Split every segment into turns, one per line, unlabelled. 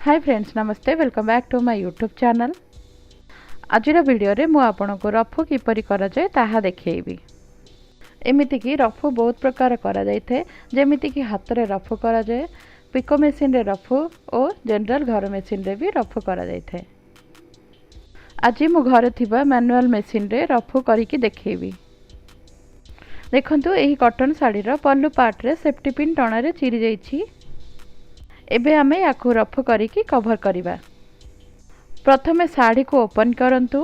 हाय friends, नमस्ते। Welcome back to my YouTube channel. आज video रे मु आपनको रफू किपरि करा जाए ताहा देखैबी। एमिति की रफू बहुत प्रकार करा जाय थे, जेमिति की हाथ रे रफू करा जाए, पिको मेसिन रे रफू और जनरल घर मेसिन रे भी रफू करा जाय थे। आज मु घरे थिबा मैनुअल मेसिन रे रफू करिकी देखैबी। देखंतु एही कॉटन साड़ी रो पल्लू पार्ट रे सेफ्टी पिन टणा रे चिरी जाइछि। एबे आमे याकू रफ करिकी कवर करिबा। प्रथमे साड़ी को ओपन करंतु।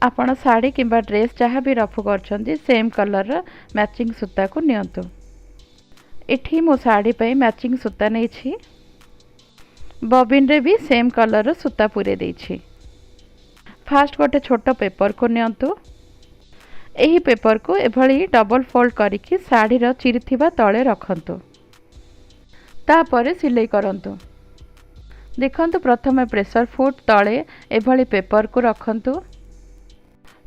आपण साड़ी किंबा ड्रेस जहाँ भी रफ करछंती सेम कलर रो मैचिंग सूता को नियंतु। एठी मो साड़ी पे मैचिंग सूता नै छी। बॉबिन रे भी सेम कलर रो सूता पुरे देछि। फास्ट गोटे छोटो पेपर को नियंतु। एही पेपर को एभली डबल फोल्ड करिकी साड़ी रो चिरिथिबा तळे रखंतु। तापरे सिलाई करंतु। देखंतु प्रथमे प्रेशर फुट तळे एभली पेपर को रखंतु।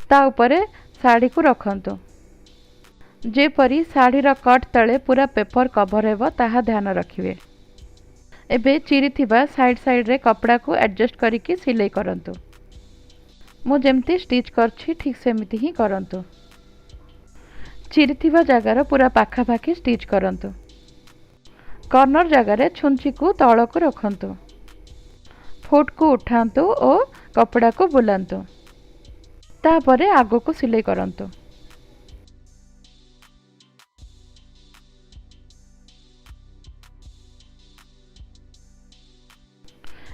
ता उपरे साड़ी को रखंतु। जेपरी साड़ी रा कट तळे पूरा पेपर कवर हेबो ताहा ध्यान रखिबे। एबे चिरी थिबा साइड साइड रे कपड़ा को एडजस्ट करिकी सिलाई करंतु। मु जेमती स्टिच करछि ठीक सेमिति ही करंतु। चिरी थिबा जगार पूरा पाखा पाखी स्टिच करंतु। कॉर्नर जगह छुंची को तल को रखंतु। फुट को उठांतु और कपड़ा को बुलांतु। तापरे आगो को सिलाई करंतु।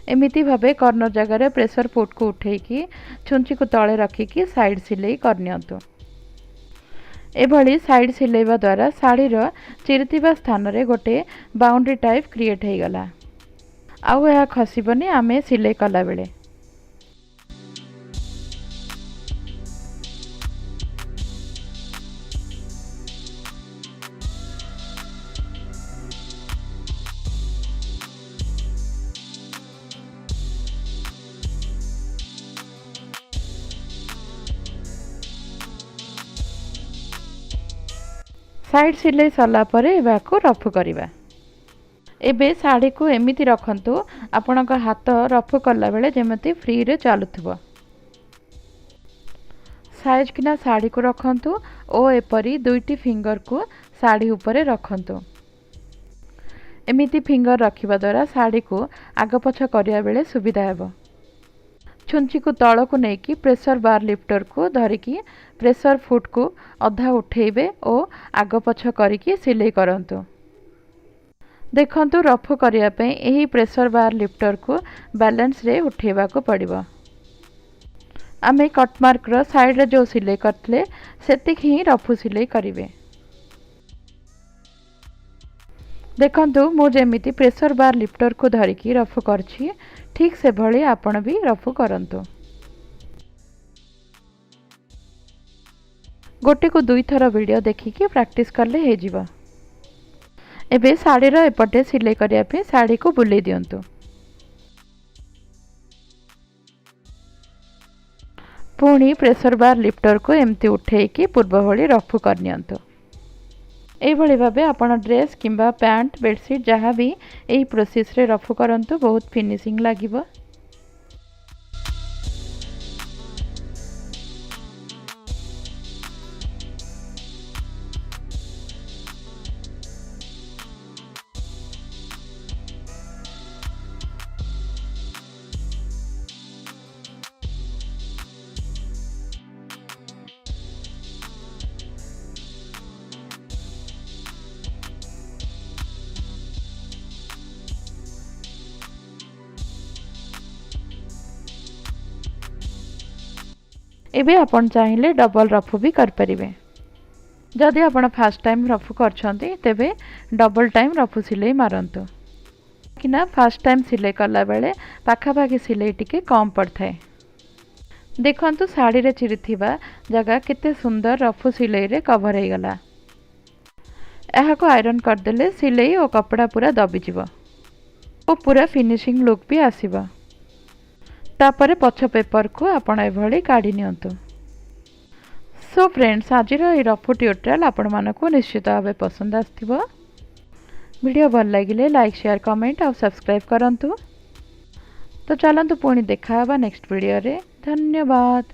एमिति भाबे कॉर्नर जगह प्रेशर फुट को उठेकी छुंची को तले रखिकी साइड सिलाई करनियंतु। एभली साइड सिलेइबा द्वारा साड़ी रो चिरतिबा स्थान रे गोटे बाउंड्री टाइप क्रिएट हो गला। आउ यह खसिबनी आमे सिलाई कला बेले। साइड सिलाई सरला परे एबाको रफ करिबा। एबे साड़ी को एमिति रखंतु आपनक हाथ रफ करला बेले जेमति फ्री रे चालुथबो। साइज किना साड़ी को रखंतु ओ एपरी दुईटी फिंगर को साड़ी ऊपर रखंतु। एमिति फिंगर रखिबा द्वारा साड़ी को आग पछ करिया बेले सुविधा हेबो। छुंची को तल को नेकी प्रेशर बार लिफ्टर को धरिकी प्रेशर फुट को अधा उठेबे और आग पछ करिकी सिलाई करंतु। देखंतु रफ करिया पे एही प्रेशर बार लिफ्टर को बैलेंस रे उठेबा को पड़िबो। आमे कट मार्क रो साइड रे जो सिलाई करथले सेतिक ही रफ सिलाई करिवे। देखंतु मु जेमिति प्रेशर बार लिफ्टर को धरिकी रफ करछि ठीक से भली आपण भी रफ करंतु। गोटे को दुई थर वीडियो देखिकी प्रैक्टिस करले हे जिवो। एबे साड़ी रो एपटे सिलाई करिया पे साड़ी को बुले दियंतु। पुणी प्रेशर बार लिफ्टर को एमती उठेकी पूर्व भली रफ करनियंतु। एई भली भाबे आपण ड्रेस किंबा पैंट बेडशीट जहाँ भी एई प्रोसेस रे रफ करंतु, बहुत फिनिशिंग लागिबो। एबे आपण चाहिले डबल रफ भी कर परिबे। जदि आपण फर्स्ट टाइम रफ करछंती तेबे डबल टाइम रफ सिलाई मारंतु किना फर्स्ट टाइम सिलाई करला बेले पाखा पाखी सिलाई टिके कम पड़थाय। देखंतु साड़ी रे चिरिथिबा जगह केते सुंदर रफ सिलाई रे कवर हो गला। एहा को आयरन कर देले सिलाई और कपड़ा पूरा दबी जिवो और पूरा फिनिशिंग लुक भी आसीबो। तापरे पछ पेपर को आपण एभली काढी नियंतु। सो फ्रेंड्स, आज रफ ट्यूटोरियल आपण मानकु निश्चित भावे पसंद आस्थिबो। वीडियो भल लगिले लाइक शेयर कमेंट और सब्सक्राइब करंतु। तो चलतु पुणी देखा नेक्स्ट वीडियो रे। धन्यवाद।